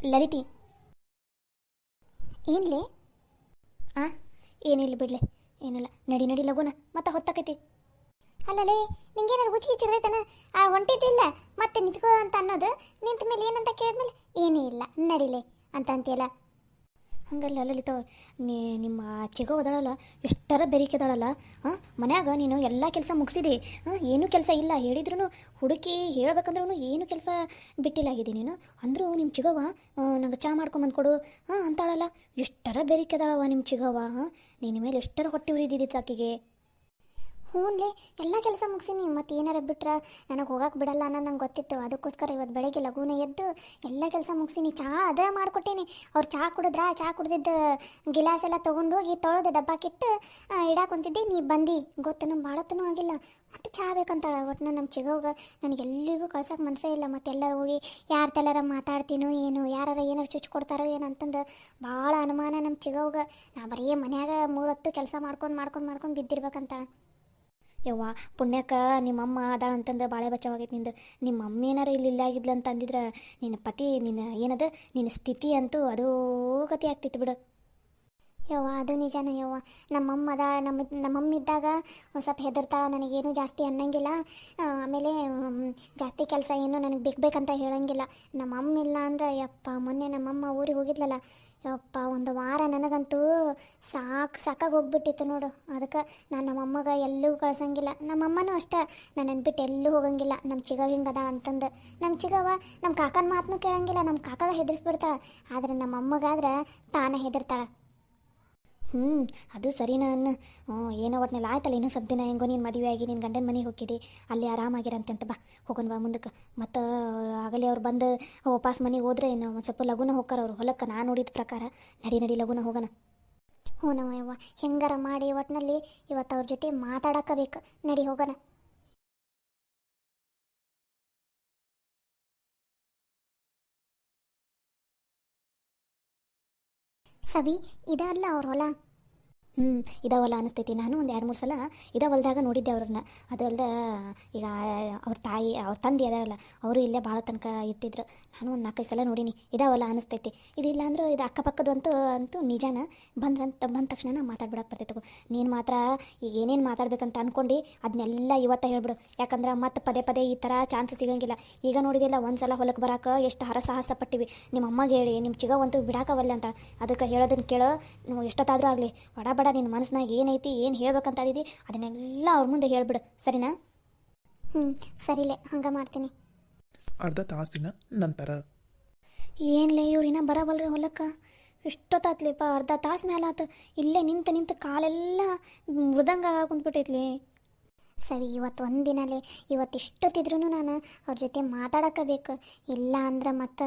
ಲಲಿತಿ. ಏನ್ಲಿ? ಆ ಏನಿಲ್ಲ ಬಿಡ್ಲೆ, ಏನಿಲ್ಲ. ನಡಿ ನಡಿ ಲಗುನ, ಮತ್ತೆ ಹೊತ್ತಾಕೈತಿ. ಅಲ್ಲಲೇ, ನಿಂಗೇನಾರು ಹುಚ್ಚಿ ಚಿಡ್ದೈತನ? ಹೊಂಟಿದ್ದಿಲ್ಲ ಮತ್ತೆ ನಿಂತ್ಕೋ ಅಂತ ಅನ್ನೋದು, ನಿಂತ ಮೇಲೆ ಏನಂತ ಕೇಳಿದ್ಮೇಲೆ ಏನೂ ಇಲ್ಲ ನಡಿಲೆ ಅಂತ ಅಂತೀಯಲ್ಲ. ಹಂಗಲ್ಲ ಲಲಿತ, ನಿಮ್ಮ ಚಿಗೋ ಓದಾಳಲ್ಲ, ಎಷ್ಟರ ಬೆರಿಕೆದಾಳಲ್ಲ. ಹಾಂ, ಮನ್ಯಾಗ ನೀನು ಎಲ್ಲ ಕೆಲಸ ಮುಗಿಸಿದಿ. ಹಾಂ, ಏನೂ ಕೆಲಸ ಇಲ್ಲ ಹೇಳಿದ್ರು ಹುಡುಕಿ ಹೇಳ್ಬೇಕಂದ್ರೂ ಏನು ಕೆಲಸ ಬಿಟ್ಟಿಲ್ಲಾಗಿದೆ ನೀನು. ಅಂದರೂ ನಿಮ್ಮ ಚಿಗವ್ವ ನಂಗೆ ಚಾ ಮಾಡ್ಕೊಂಬಂದು ಕೊಡು ಹಾಂ ಅಂತಾಳಲ್ಲ. ಎಷ್ಟರ ಬೆರಿಕೆದಾಳವ ನಿಮ್ಮ ಚಿಗವ್ವ. ಹಾಂ, ನಿನ್ನ ಮೇಲೆ ಎಷ್ಟರ ಹೊಟ್ಟೆ ಉರಿದಿದ್ದಿತ್ತು ಆಕೆಗೆ. ಹ್ಞೂನ್ಲೇ, ಎಲ್ಲ ಕೆಲಸ ಮುಗಿಸಿನಿ. ಮತ್ತು ಏನಾರ ಬಿಟ್ರೆ ನನಗೆ ಹೋಗಕ್ಕೆ ಬಿಡಲ್ಲ ಅನ್ನೋದು ನಂಗೆ ಗೊತ್ತಿತ್ತು. ಅದಕ್ಕೋಸ್ಕರ ಇವತ್ತು ಬೆಳಗ್ಗೆ ಲಗೂನ ಎದ್ದು ಎಲ್ಲ ಕೆಲಸ ಮುಗಿಸಿನಿ. ಚಹಾ ಅದೇ ಮಾಡಿಕೊಟ್ಟೀನಿ. ಅವ್ರು ಚಹಾ ಕುಡಿದ್ರ, ಚಹಾ ಕುಡ್ದಿದ್ದು ಗಿಲಾಸ್ ಎಲ್ಲ ತೊಗೊಂಡೋಗಿ ತೊಳೆದು ಡಬ್ಬಾಕಿಟ್ಟು ಇಡಾಕೊಂತಿದ್ದೆ. ನೀ ಬಂದು ಗೊತ್ತು, ನಮ್ಮ ಭಾಳತ್ತೂ ಆಗಿಲ್ಲ. ಮತ್ತು ಚಹಾ ಬೇಕಂತಾಳೆ. ಒಟ್ಟು ನಮ್ಮ ಚಿಗೋಗ ನನಗೆ ಎಲ್ಲಿಗೂ ಕಳ್ಸೋಕೆ ಮನಸ್ಸೇ ಇಲ್ಲ. ಮತ್ತು ಎಲ್ಲರೂ ಹೋಗಿ ಯಾರ ತೆಲ್ಲಾರ ಮಾತಾಡ್ತೀನೋ ಏನು, ಯಾರು ಏನಾರು ಚುಚ್ಚು ಕೊಡ್ತಾರೋ ಏನಂತಂದು ಭಾಳ ಅನುಮಾನ ನಮ್ಮ ಚಿಗೋಗ. ನಾ ಬರೀ ಮನ್ಯಾಗ 3 ಹೊತ್ತು ಕೆಲಸ ಮಾಡ್ಕೊಂಡು ಬಿದ್ದಿರ್ಬೇಕಂತ. ಯವ್ವ, ಪುಣ್ಯಕ್ಕೆ ನಿಮ್ಮಮ್ಮ ಅದಾಳ ಅಂತಂದು ಬಾಳೆ ಬಚ್ಚವಾಗೈತೆ ನಿಂದು. ನಿಮ್ಮ ಅಮ್ಮ ಏನಾರ ಇಲ್ಲಿ ಇಲ್ಲಾಗಿದ್ಲು ಅಂತ ಅಂದಿದ್ರೆ ನಿನ್ನ ಪತಿ, ನಿನ್ನ ಏನದು ನಿನ್ನ ಸ್ಥಿತಿ ಅಂತೂ ಅದೋ ಗತಿ ಆಗ್ತಿತ್ತು ಬಿಡು. ಯವ್ವ, ಅದು ನಿಜಾನ ಯವ್ವ. ನಮ್ಮಮ್ಮ ಅದ, ನಮ್ಮಮ್ಮ ಇದ್ದಾಗ ಒಂದು ಸ್ವಲ್ಪ ಹೆದರ್ತಾಳೆ. ನನಗೇನು ಜಾಸ್ತಿ ಅನ್ನಂಗಿಲ್ಲ. ಆಮೇಲೆ ಜಾಸ್ತಿ ಕೆಲಸ ಏನು ನನಗೆ ಬೇಕಂತ ಹೇಳಂಗಿಲ್ಲ. ನಮ್ಮಮ್ಮ ಇಲ್ಲ ಅಂದ್ರೆ ಯಪ್ಪ, ಮೊನ್ನೆ ನಮ್ಮಮ್ಮ ಊರಿಗೆ ಹೋಗಿದ್ಲಲ್ಲ ಯಪ್ಪ, ಒಂದು ವಾರ ನನಗಂತೂ ಸಾಕಾಗಿ ಹೋಗ್ಬಿಟ್ಟಿತ್ತು ನೋಡು. ಅದಕ್ಕೆ ನಾನು ನಮ್ಮಮ್ಮಗೆ ಎಲ್ಲೂ ಕಳ್ಸಂಗಿಲ್ಲ. ನಮ್ಮಮ್ಮನೂ ಅಷ್ಟೇ ನನ್ನನ್ನು ಬಿಟ್ಟು ಎಲ್ಲೂ ಹೋಗಂಗಿಲ್ಲ. ನಮ್ಮ ಚಿಗವ ಹಿಂಗದ ಅಂತಂದು. ನಮ್ಮ ಚಿಗವ ನಮ್ಮ ಕಾಕನ ಮಾತನ್ನು ಕೇಳಂಗಿಲ್ಲ. ನಮ್ಮ ಕಾಕಾಗ ಹೆದರ್ಸ್ಬಿಡ್ತಾಳೆ. ಆದರೆ ನಮ್ಮಮ್ಮಗಾದ್ರೆ ತಾನೇ ಹೆದರ್ತಾಳೆ. ಅದು ಸರಿನಾ ಅನ್ನ. ಏನೋ ಒಟ್ನಲ್ಲಿ ಆಯ್ತಲ್ಲ, ಇನ್ನೂ ಸ್ವಲ್ಪ ದಿನ ಹೆಂಗೋ ನೀನು ಮದುವೆ ಆಗಿ ನಿನ್ನ ಗಂಡನ ಮನೆಗೆ ಹೋಗಿದ್ದಿ, ಅಲ್ಲಿ ಆರಾಮಾಗಿರಂತೆ ಅಂತ. ಬಾ ಹೋಗೋಣ ಬಾ ಮುಂದಕ್ಕೆ. ಮತ್ತು ಆಗಲೇ ಅವ್ರು ಬಂದು ವಾಪಸ್ ಮನೆಗೆ ಹೋದ್ರೆ ಇನ್ನು ಒಂದು ಸ್ವಲ್ಪ ಲಗುನ ಹೋಗ್ತಾರೆ ಅವ್ರು ಹೊಲಕ್ಕೆ. ನಾನು ನೋಡಿದ ಪ್ರಕಾರ ನಡಿ ಲಗುನ ಹೋಗೋಣ. ಹ್ಞೂ ನಮ್ಮವ್ವ, ಹೆಂಗಾರ ಮಾಡಿ ಒಟ್ಟಿನಲ್ಲಿ ಇವತ್ತು ಅವ್ರ ಜೊತೆ ಮಾತಾಡೋಕಬೇಕು. ನಡಿ ಹೋಗೋಣ. ಸವಿ, ಇದಲ್ಲ ಅವ್ರ ಹೊಲ. ಇದಾವಲ್ಲ ಅನಿಸ್ತೈತಿ. ನಾನು ಒಂದು 2-3 ಸಲ ಹೊಲದಾಗ ನೋಡಿದ್ದೆ ಅವ್ರನ್ನ. ಅದಲ್ದ ಈಗ ಅವ್ರ ತಾಯಿ, ಅವ್ರ ತಂದೆ ಅದಾರಲ್ಲ, ಅವರು ಇಲ್ಲೇ ಭಾಳ ತನಕ ಇರ್ತಿದ್ರು. ನಾನು ಒಂದು 4-5 ಸಲ ನೋಡೀನಿ. ಇದಾವಲ್ಲ ಅನಿಸ್ತೈತಿ. ಇದಿಲ್ಲ ಅಂದ್ರೆ ಇದು ಅಕ್ಕಪಕ್ಕದ್ದು ಅಂತೂ ನಿಜಾನ. ಬಂದ ತಕ್ಷಣ ಮಾತಾಡ್ಬಿಡಕ್ಕೆ ಬರ್ತೈತೆ. ನೀನು ಮಾತ್ರ ಈಗ ಏನೇನು ಮಾತಾಡ್ಬೇಕಂತ ಅಂದ್ಕೊಂಡು ಅದನ್ನೆಲ್ಲ ಇವತ್ತು ಹೇಳ್ಬಿಡು. ಯಾಕಂದ್ರೆ ಮತ್ತೆ ಪದೇ ಈ ಥರ ಚಾನ್ಸ್ ಸಿಗೋಂಗಿಲ್ಲ. ಈಗ ನೋಡಿದಿಲ್ಲ, ಒಂದು ಸಲ ಹೊಲಕ್ಕೆ ಬರೋಕೆ ಎಷ್ಟು ಹರಸಾಹಸ ಪಟ್ಟಿವಿ. ನಿಮ್ಮ ಅಮ್ಮಗೆ ಹೇಳಿ ನಿಮ್ಮ ಚಿಗವಂತೂ ಬಿಡಾಕವಲ್ಲ ಅಂತ. ಅದಕ್ಕೆ ಹೇಳೋದನ್ನು ಕೇಳೋ, ನೀವು ಎಷ್ಟೊತ್ತಾದರೂ ಆಗಲಿ ಬಡ ನಿನ್ನ ಮನಸ್ಸಿನಾಗ ಏನೈತಿ, ಏನು ಹೇಳ್ಬೇಕಂತ ಇದ್ದೀವಿ ಅದನ್ನೆಲ್ಲ ಅವ್ರ ಮುಂದೆ ಹೇಳ್ಬಿಡು. ಸರಿನಾ? ಸರಿಲೇ, ಹಂಗೆ ಮಾಡ್ತೀನಿ. ಅರ್ಧ ತಾಸಿನ ನಂತರ ಏನ್ಲೇ, ಇವ್ರಿನ ಬರವಲ್ರಿ ಹೊಲಕ್ಕೆ? ಇಷ್ಟೊತ್ತಾತ್ಲಿಪ್ಪ, ಅರ್ಧ ತಾಸು ಮೇಲೆ ಆತು. ಇಲ್ಲೇ ನಿಂತು ಕಾಲೆಲ್ಲ ಮೃದಂಗ ಕುಂತ್ಬಿಟ್ಟೈತ್ಲಿ. ಸರಿ, ಇವತ್ತು ಒಂದಿನಲೇ. ಇವತ್ತಿಷ್ಟೊತ್ತಿದ್ರೂ ನಾನು ಅವ್ರ ಜೊತೆ ಮಾತಾಡೋಕೆ ಬೇಕು. ಇಲ್ಲ ಅಂದ್ರೆ ಮತ್ತು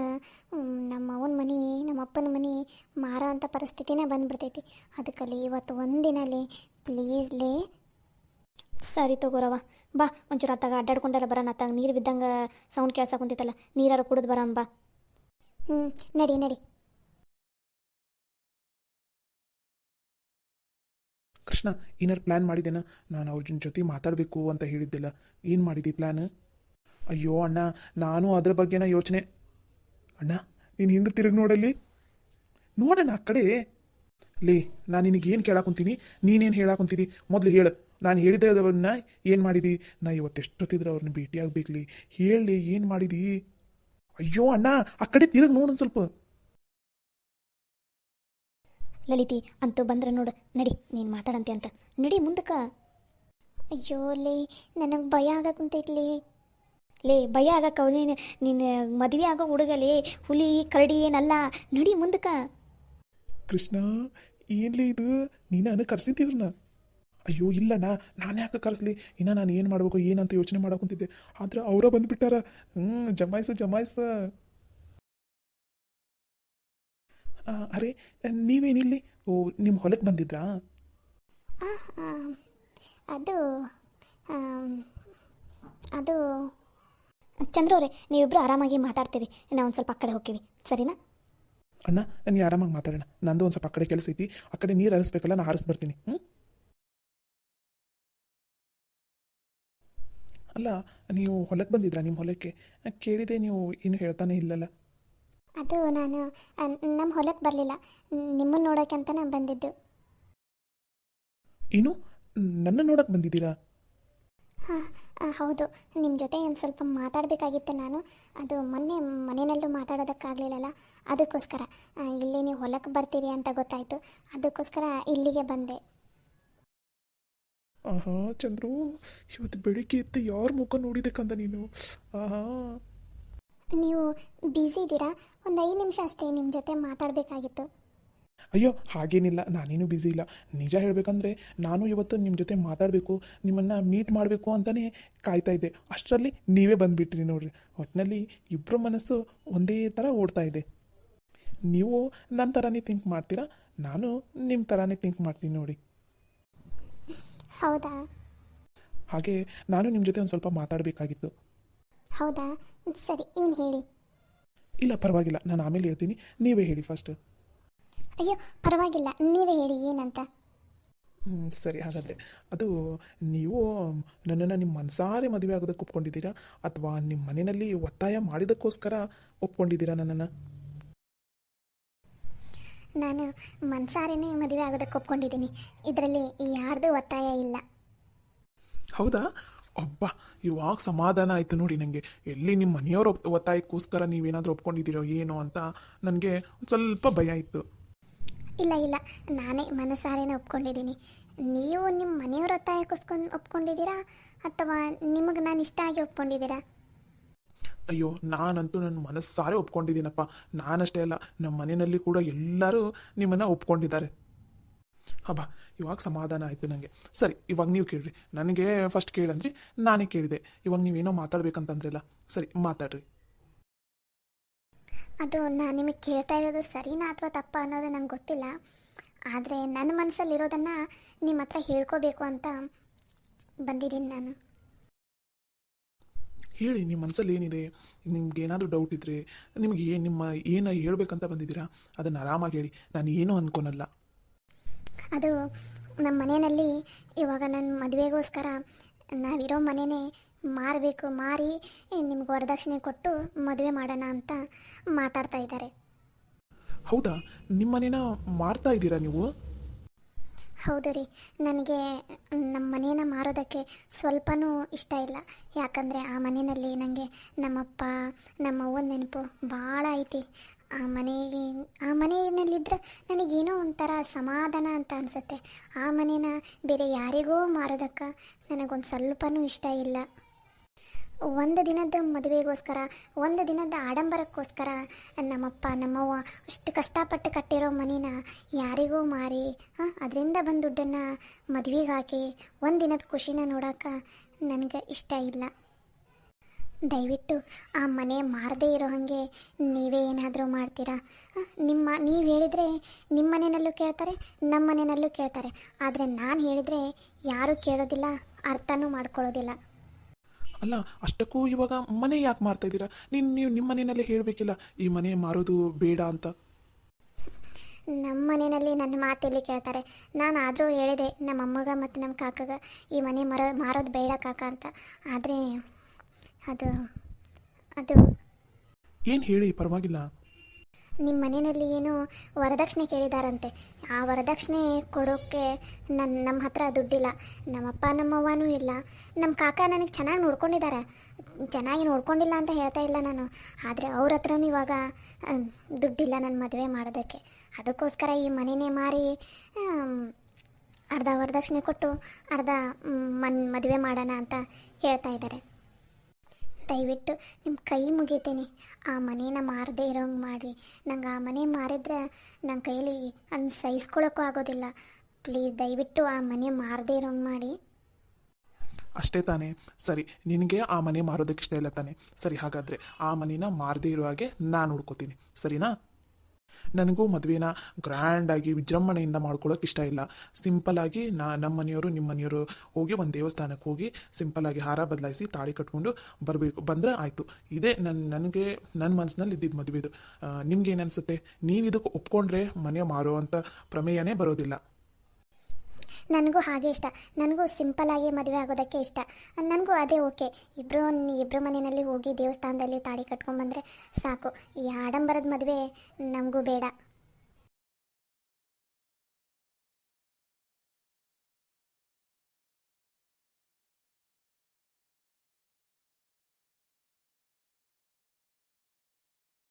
ನಮ್ಮ ಅವನ ಮನೆ, ನಮ್ಮ ಅಪ್ಪನ ಮನೆ ಮಾರೋ ಅಂಥ ಪರಿಸ್ಥಿತಿನೇ ಬಂದುಬಿಡ್ತೈತಿ. ಅದಕ್ಕಲ್ಲಿ ಇವತ್ತು ಒಂದಿನಲೇ ಪ್ಲೀಸ್ಲೇ. ಸರಿ ತಗೋರವ, ಬಾ ಒಂಚೂರು ಅತ್ತಾಗ ಅಡ್ಡಾಡ್ಕೊಂಡಾರ ಬರೋಣ. ಅತ್ತಾಗ ನೀರು ಬಿದ್ದಂಗೆ ಸೌಂಡ್ ಕೇಳ್ಸಕ್ಕೆ ಕುಂತೈತಲ್ಲ, ನೀರಾರು ಕುಡಿದು ಬರೋಣ ಬಾ. ನಡಿ. ಕೃಷ್ಣ, ಏನಾರು ಪ್ಲ್ಯಾನ್ ಮಾಡಿದ್ದೇನ? ನಾನು ಅವ್ರ ಜೊತೆ ಮಾತಾಡಬೇಕು ಅಂತ ಹೇಳಿದ್ದಿಲ್ಲ. ಏನು ಮಾಡಿದ್ದಿ ಪ್ಲ್ಯಾನ್? ಅಯ್ಯೋ ಅಣ್ಣ, ನಾನು ಅದ್ರ ಬಗ್ಗೆನ ಯೋಚನೆ. ಅಣ್ಣ, ನೀನು ಹಿಂದೆ ತಿರುಗಿ ನೋಡಲ್ಲಿ, ನೋಡೋಣ ಆ ಕಡೆ. ಲೇ, ನಾನು ನಿನಗೇನು ಕೇಳಾಕೊಂತೀನಿ, ನೀನೇನು ಹೇಳಾಕೊಂತೀನಿ ಮೊದಲು ಹೇಳು. ನಾನು ಹೇಳಿದ್ದನ್ನ ಏನು ಮಾಡಿದಿ? ನಾ ಇವತ್ತೆಷ್ಟೊತ್ತಿದ್ರೆ ಅವ್ರನ್ನ ಭೇಟಿ ಆಗ್ಬೇಕಲಿ. ಹೇಳಿ, ಏನು ಮಾಡಿದಿ? ಅಯ್ಯೋ ಅಣ್ಣ, ಆ ಕಡೆ ತಿರುಗಿ ನೋಡು ಒಂದು ಸ್ವಲ್ಪ. ಲಲಿತಿ ಅಂತೂ ಬಂದ್ರೆ ನೋಡು. ನಡಿ, ನೀನು ಮಾತಾಡಂತೆ ಅಂತ. ನಡಿ ಮುಂದಕ್ಕೆ. ಅಯ್ಯೋ ಲೇ, ನನಗೆ ಭಯ ಆಗಕ್ಕಂತೈತ್ಲಿ. ಲೇ, ಭಯ ಆಗಕ್ಕೆ ನೀನು ಮದುವೆ ಆಗೋ ಹುಡುಗಲೇ, ಹುಲಿ ಕರಡಿ ಏನಲ್ಲ. ನಡಿ ಮುಂದಕ್ಕೆ. ಕೃಷ್ಣ, ಏನ್ಲಿ ಇದು? ನೀನು ಕರ್ಸಿದ್ದೀವ್ರನ್ನ? ಅಯ್ಯೋ ಇಲ್ಲಣ್ಣ, ನಾನು ಯಾಕೆ ಕರೆಸ್ಲಿ? ಇನ್ನು ನಾನು ಏನು ಮಾಡಬೇಕು ಏನಂತ ಯೋಚನೆ ಮಾಡಕೊಂತಿದ್ದೆ. ಆದ್ರೆ ಅವರ ಬಂದುಬಿಟ್ಟಾರ. ಜಮಾಯಿಸ. ಅರೆ, ನೀವೇನಿಲ್ಲಿ? ಓ, ನಿಮ್ಮ ಹೊಲಕ್ಕೆ ಬಂದಿದ್ರಾ? ಅದು ಅದು ಚಂದ್ರವ್ರೆ, ನೀವಿಬ್ಬರು ಆರಾಮಾಗಿ ಮಾತಾಡ್ತೀರಿ. ನಾವು ಒಂದು ಸ್ವಲ್ಪ ಆ ಕಡೆ ಹೋಗ್ತೀವಿ, ಸರಿನಾ? ಅಣ್ಣ, ನೀ ಆರಾಮಾಗಿ ಮಾತಾಡೋಣ. ನಂದು ಒಂದು ಸ್ವಲ್ಪ ಆ ಕಡೆ ಕೆಲಸ ಐತಿ. ಆ ಕಡೆ ನೀರು ಹರಿಸ್ಬೇಕಲ್ಲ, ನಾನು ಹಾರಿಸ್ಬರ್ತೀನಿ. ಅಲ್ಲ, ನೀವು ಹೊಲಕ್ಕೆ ಬಂದಿದ್ರಾ? ನಿಮ್ಮ ಹೊಲಕ್ಕೆ ಕೇಳಿದೆ, ನೀವು ಏನು ಹೇಳ್ತಾನೆ ಇಲ್ಲಲ್ಲ. ಅದು ನಾನು ನಮ್ಮ ಹೊಲಕ್ಕೆ ಬರಲಿಲ್ಲ, ನಿಮ್ಮನ್ನು ನೋಡೋಕೆ ಅಂತ ನಾನು ಬಂದಿದ್ದು. ಏನು, ನನ್ನ ನೋಡಕ್ಕೆ ಬಂದಿದ್ದೀರಾ? ಹಾಂ, ಹೌದು. ನಿಮ್ಮ ಜೊತೆ ಒಂದು ಸ್ವಲ್ಪ ಮಾತಾಡಬೇಕಾಗಿತ್ತು ನಾನು. ಅದು ಮೊನ್ನೆ ಮನೆಯಲ್ಲೂ ಮಾತಾಡೋದಕ್ಕಾಗಲಿಲ್ಲಲ್ಲ, ಅದಕ್ಕೋಸ್ಕರ. ಇಲ್ಲಿ ನೀವು ಹೊಲಕ್ಕೆ ಬರ್ತೀರಿ ಅಂತ ಗೊತ್ತಾಯಿತು, ಅದಕ್ಕೋಸ್ಕರ ಇಲ್ಲಿಗೆ ಬಂದೆ. ಆಹಾ ಚಂದ್ರು, ಇವತ್ತು ಬೆಳಿಗ್ಗೆ ಎದ್ದು ಯಾರ ಮುಖ ನೋಡಿದಕ್ಕಂದ ನೀನು? ಆಹಾ. ನೀವು ಬ್ಯುಸಿ ಇದ್ದೀರಾ? ಒಂದು 5 ನಿಮಿಷ ಅಷ್ಟೇ ನಿಮ್ಮ ಜೊತೆ ಮಾತಾಡಬೇಕಾಗಿತ್ತು. ಅಯ್ಯೋ ಹಾಗೇನಿಲ್ಲ, ನಾನೇನು ಬ್ಯುಸಿ ಇಲ್ಲ. ನಿಜ ಹೇಳಬೇಕಂದ್ರೆ ನಾನು ಇವತ್ತು ನಿಮ್ಮ ಜೊತೆ ಮಾತಾಡಬೇಕು, ನಿಮ್ಮನ್ನು ಮೀಟ್ ಮಾಡಬೇಕು ಅಂತಲೇ ಕಾಯ್ತಾ ಇದ್ದೆ. ಅಷ್ಟರಲ್ಲಿ ನೀವೇ ಬಂದುಬಿಟ್ರಿ ನೋಡ್ರಿ. ಒಟ್ಟಿನಲ್ಲಿ ಇಬ್ಬರ ಮನಸ್ಸು ಒಂದೇ ಥರ ಓಡ್ತಾ ಇದೆ. ನೀವು ನನ್ನ ಥರನೇ ಥಿಂಕ್ ಮಾಡ್ತೀರಾ, ನಾನು ನಿಮ್ಮ ಥರನೇ ಥಿಂಕ್ ಮಾಡ್ತೀನಿ ನೋಡಿ. ಹೌದಾ? ಹಾಗೆ ನಾನು ನಿಮ್ಮ ಜೊತೆ ಒಂದು ಸ್ವಲ್ಪ ಮಾತಾಡಬೇಕಾಗಿತ್ತು. ಹೌದಾ, ಸರಿ, ಏನು ಹೇಳಿ. ಇಲ್ಲ ಪರವಾಗಿಲ್ಲ, ನಾನು ಆಮೇಲೆ ಹೇಳ್ತೀನಿ, ನೀವೇ ಹೇಳಿ ಫಸ್ಟ್. ಅಯ್ಯೋ ಪರವಾಗಿಲ್ಲ, ನೀವೇ ಹೇಳಿ ಏನಂತ. ಸರಿ, ಹಾಗಾದರೆ ಅದು ನೀವು ನನ್ನನ್ನು ನಿಮ್ಮ ಮನಸಾರೆ ಮದುವೆ ಆಗೋದಕ್ಕೆ ಒಪ್ಕೊಂಡಿದ್ದೀರಾ, ಅಥವಾ ನಿಮ್ಮ ಮನೆಯಲ್ಲಿ ಒತ್ತಾಯ ಮಾಡಿದ್ದಕ್ಕೋಸ್ಕರ ಒಪ್ಕೊಂಡಿದ್ದೀರಾ ನನ್ನನ್ನು? ನಾನು ಮನ್ಸಾರೇನೆ ಮದುವೆ ಆಗೋದಕ್ಕೆ ಒಪ್ಕೊಂಡಿದ್ದೀನಿ. ಇದರಲ್ಲಿ ಯಾರ್ದು ಒತ್ತಾಯ ಇಲ್ಲ. ಹೌದಾ? ಅಬ್ಬಾ, ಇವಾಗ ಸಮಾಧಾನ ಆಯಿತು ನೋಡಿ ನನಗೆ. ಎಲ್ಲಿ ನಿಮ್ಮ ಮನೆಯವರ ಒತ್ತಾಯಕ್ಕೋಸ್ಕರ ನೀವೇನಾದರೂ ಒಪ್ಕೊಂಡಿದ್ದೀರೋ ಏನೋ ಅಂತ ನನಗೆ ಒಂದು ಸ್ವಲ್ಪ ಭಯ ಇತ್ತು. ಇಲ್ಲ ಇಲ್ಲ, ನಾನೇ ಮನಸಾರೇನೆ ಒಪ್ಕೊಂಡಿದ್ದೀನಿ. ನೀವು ನಿಮ್ಮ ಮನೆಯವ್ರ ಒತ್ತಾಯಕ್ಕೋಸ್ಕರ ಒಪ್ಕೊಂಡಿದ್ದೀರಾ ಅಥವಾ ನಿಮಗೆ ನಾನು ಇಷ್ಟ ಆಗಿ ಒಪ್ಕೊಂಡಿದ್ದೀರಾ? ಅಯ್ಯೋ, ನಾನಂತೂ ನನ್ನ ಮನಸ್ಸಾರೆ ಒಪ್ಕೊಂಡಿದ್ದೀನಪ್ಪ. ನಾನಷ್ಟೇ ಅಲ್ಲ, ನಮ್ಮ ಮನೆಯಲ್ಲಿ ಕೂಡ ಎಲ್ಲರೂ ನಿಮ್ಮನ್ನು ಒಪ್ಕೊಂಡಿದ್ದಾರೆ. ಹಬ್ಬ, ಇವಾಗ ಸಮಾಧಾನ ಆಯಿತು ನನಗೆ. ಸರಿ, ಇವಾಗ ನೀವು ಕೇಳ್ರಿ. ನನಗೆ ಫಸ್ಟ್ ಕೇಳಂದ್ರಿ, ನಾನೇ ಕೇಳಿದೆ. ಇವಾಗ ನೀವೇನೋ ಮಾತಾಡ್ಬೇಕಂತಂದ್ರಲ್ಲ, ಸರಿ ಮಾತಾಡ್ರಿ. ಅದು ನಾನು ನಿಮಗೆ ಕೇಳ್ತಾ ಇರೋದು ಸರಿನಾ ಅಥವಾ ತಪ್ಪ ಅನ್ನೋದು ನಂಗೆ ಗೊತ್ತಿಲ್ಲ. ಆದರೆ ನನ್ನ ಮನಸ್ಸಲ್ಲಿರೋದನ್ನು ನಿಮ್ಮ ಹತ್ರ ಹೇಳ್ಕೋಬೇಕು ಅಂತ ಬಂದಿದ್ದೀನಿ ನಾನು. ಹೇಳಿ, ನಿಮ್ಮ ಮನಸ್ಸಲ್ಲಿ ಏನಿದೆ? ನಿಮ್ಗೆ ಏನಾದರೂ ಡೌಟ್ ಇದ್ದರೆ, ನಿಮಗೆ ಏನು ಹೇಳ್ಬೇಕಂತ ಬಂದಿದ್ದೀರಾ ಅದನ್ನು ಆರಾಮಾಗಿ ಹೇಳಿ, ನಾನು ಏನೂ ಅನ್ಕೊನಲ್ಲ. ಅದು ನಮ್ಮ ಮನೆಯಲ್ಲಿ ಇವಾಗ ನನ್ನ ಮದುವೆಗೋಸ್ಕರ ನಾವಿರೋ ಮನೆಯೇ ಮಾರಬೇಕು, ಮಾರಿ ನಿಮ್ಗೆ ವರದಕ್ಷಿಣೆ ಕೊಟ್ಟು ಮದುವೆ ಮಾಡೋಣ ಅಂತ ಮಾತಾಡ್ತಾ ಇದ್ದಾರೆ. ಹೌದಾ? ನಿಮ್ಮ ಮನೇನ ಮಾರ್ತಾ ಇದ್ದೀರಾ ನೀವು? ಹೌದು ರೀ, ನನಗೆ ನಮ್ಮ ಮನೇನ ಮಾರೋದಕ್ಕೆ ಸ್ವಲ್ಪನೂ ಇಷ್ಟ ಇಲ್ಲ. ಯಾಕಂದರೆ ಆ ಮನೆಯಲ್ಲಿ ನನಗೆ ನಮ್ಮಪ್ಪ ನಮ್ಮ ಅವ್ವನ ನೆನಪು ಭಾಳ ಐತಿ. ಆ ಮನೆಯಲ್ಲಿದ್ದರೆ ನನಗೇನೋ ಒಂಥರ ಸಮಾಧಾನ ಅಂತ ಅನಿಸುತ್ತೆ. ಆ ಮನೇನ ಬೇರೆ ಯಾರಿಗೋ ಮಾರೋದಕ್ಕೆ ನನಗೊಂದು ಸ್ವಲ್ಪನೂ ಇಷ್ಟ ಇಲ್ಲ. ಒಂದು ದಿನದ ಮದುವೆಗೋಸ್ಕರ, ಒಂದು ದಿನದ ಆಡಂಬರಕ್ಕೋಸ್ಕರ ನಮ್ಮಪ್ಪ ನಮ್ಮವ್ವ ಅಷ್ಟು ಕಷ್ಟಪಟ್ಟು ಕಟ್ಟಿರೋ ಮನೇನ ಯಾರಿಗೂ ಮಾರಿ ಅದರಿಂದ ಬಂದ ದುಡ್ಡನ್ನು ಮದುವೆಗೆ ಹಾಕಿ ಒಂದು ದಿನದ ಖುಷಿನ ನೋಡೋಕೆ ನನಗೆ ಇಷ್ಟ ಇಲ್ಲ. ದಯವಿಟ್ಟು ಆ ಮನೆ ಮಾರದೇ ಇರೋ ಹಾಗೆ ನೀವೇ ಏನಾದರೂ ಮಾಡ್ತೀರಾ? ನೀವು ಹೇಳಿದರೆ ನಿಮ್ಮ ಮನೆಯಲ್ಲೂ ಕೇಳ್ತಾರೆ, ನಮ್ಮ ಮನೆಯಲ್ಲೂ ಕೇಳ್ತಾರೆ. ಆದರೆ ನಾನು ಹೇಳಿದರೆ ಯಾರೂ ಕೇಳೋದಿಲ್ಲ, ಅರ್ಥನೂ ಮಾಡ್ಕೊಳ್ಳೋದಿಲ್ಲ. ಅಲ್ಲ, ಅಷ್ಟಕ್ಕೂ ಇವಾಗ ಮನೆ ಯಾಕೆ ಮಾರ್ತಾ ಇದ್ದೀರಾ? ನೀವು ನಿಮ್ಮ ಮನೆಯಲ್ಲೇ ಹೇಳಬೇಕಿಲ್ಲ ಈ ಮನೆ ಮಾರೋದು ಬೇಡ ಅಂತ. ನಮ್ಮ ಮನೆಯಲ್ಲಿ ನನ್ನ ಮಾತೆಲ್ಲಿ ಕೇಳ್ತಾರೆ. ನಾನು ಆದರೂ ಹೇಳಿದೆ ನಮ್ಮ ಅಮ್ಮಗ ಮತ್ತು ನಮ್ಮ ಕಾಕಾಗ ಈ ಮನೆ ಮಾರೋದು ಬೇಡ ಕಾಕ ಅಂತ. ಆದರೆ ಅದು ಏನು ಹೇಳಿ, ಪರವಾಗಿಲ್ಲ. ನಿಮ್ಮ ಮನೆಯಲ್ಲಿ ಏನೋ ವರದಕ್ಷಿಣೆ ಕೇಳಿದಾರಂತೆ. ಆ ವರದಕ್ಷಿಣೆ ಕೊಡೋಕ್ಕೆ ನಮ್ಮ ಹತ್ರ ದುಡ್ಡಿಲ್ಲ, ನಮ್ಮಪ್ಪ ನಮ್ಮವ್ವನೂ ಇಲ್ಲ. ನಮ್ಮ ಕಾಕ ನನಗೆ ಚೆನ್ನಾಗಿ ನೋಡ್ಕೊಂಡಿದ್ದಾರೆ, ಚೆನ್ನಾಗಿ ನೋಡ್ಕೊಂಡಿಲ್ಲ ಅಂತ ಹೇಳ್ತಾ ಇಲ್ಲ ನಾನು. ಆದರೆ ಅವ್ರ ಹತ್ರನೂ ಇವಾಗ ದುಡ್ಡಿಲ್ಲ ನನ್ನ ಮದುವೆ ಮಾಡೋದಕ್ಕೆ. ಅದಕ್ಕೋಸ್ಕರ ಈ ಮನೆಯೇ ಮಾರಿ ಅರ್ಧ ವರದಕ್ಷಿಣೆ ಕೊಟ್ಟು ಅರ್ಧ ಮದುವೆ ಮಾಡೋಣ ಅಂತ ಹೇಳ್ತಾ ಇದ್ದಾರೆ. ದಯವಿಟ್ಟು ನಿಮ್ಮ ಕೈ ಮುಗಿತೀನಿ, ಆ ಮನೇನ ಮಾರದೇ ಇರೋಂಗೆ ಮಾಡಿರಿ. ನಂಗೆ ಆ ಮನೆ ಮಾರಿದ್ರೆ ನನ್ನ ಕೈಯಲ್ಲಿ ಸಹಿಸ್ಕೊಳ್ಳೋಕ್ಕೂ ಆಗೋದಿಲ್ಲ. ಪ್ಲೀಸ್ ದಯವಿಟ್ಟು ಆ ಮನೆ ಮಾರದೇ ಇರೋಂಗೆ ಮಾಡಿ. ಅಷ್ಟೇ ತಾನೇ? ಸರಿ, ನಿನಗೆ ಆ ಮನೆ ಮಾರೋದಕ್ಕೆ ಇಷ್ಟ ಇಲ್ಲ ತಾನೆ? ಸರಿ, ಹಾಗಾದರೆ ಆ ಮನೇನ ಮಾರದೇ ಇರೋ ಹಾಗೆ ನಾನು ನೋಡ್ಕೋತೀನಿ, ಸರಿನಾ? ನನಗೂ ಮದುವೆನ ಗ್ರ್ಯಾಂಡಾಗಿ ವಿಜೃಂಭಣೆಯಿಂದ ಮಾಡ್ಕೊಳ್ಳೋಕೆ ಇಷ್ಟ ಇಲ್ಲ. ಸಿಂಪಲ್ಲಾಗಿ ನಮ್ಮ ಮನೆಯವರು ನಿಮ್ಮ ಮನೆಯವರು ಹೋಗಿ ಒಂದು ದೇವಸ್ಥಾನಕ್ಕೆ ಹೋಗಿ ಸಿಂಪಲ್ಲಾಗಿ ಹಾರ ಬದಲಾಯಿಸಿ ತಾಳಿ ಕಟ್ಕೊಂಡು ಬರಬೇಕು, ಬಂದರೆ ಆಯಿತು. ಇದೇ ನನಗೆ ನನ್ನ ಮನಸ್ಸಿನಲ್ಲಿ ಇದ್ದಿದ್ದು ಮದುವೆದು. ನಿಮ್ಗೇನು ಅನಿಸುತ್ತೆ? ನೀವು ಇದಕ್ಕೆ ಒಪ್ಕೊಂಡ್ರೆ ಮನೆ ಮಾರೋ ಅಂಥ ಪ್ರಮೇಯನೇ ಬರೋದಿಲ್ಲ. ನನಗೂ ಹಾಗೆ ಇಷ್ಟ. ನನಗೂ ಸಿಂಪಲ್ಲಾಗಿ ಮದುವೆ ಆಗೋದಕ್ಕೆ ಇಷ್ಟ. ನನಗೂ ಅದೇ ಓಕೆ. ಇಬ್ಬರು ಮನೆಯಲ್ಲಿ ಹೋಗಿ ದೇವಸ್ಥಾನದಲ್ಲಿ ತಾಳಿ ಕಟ್ಕೊಂಡ್ಬಂದರೆ ಸಾಕು. ಈ ಆಡಂಬರದ ಮದುವೆ ನಮಗೂ ಬೇಡ.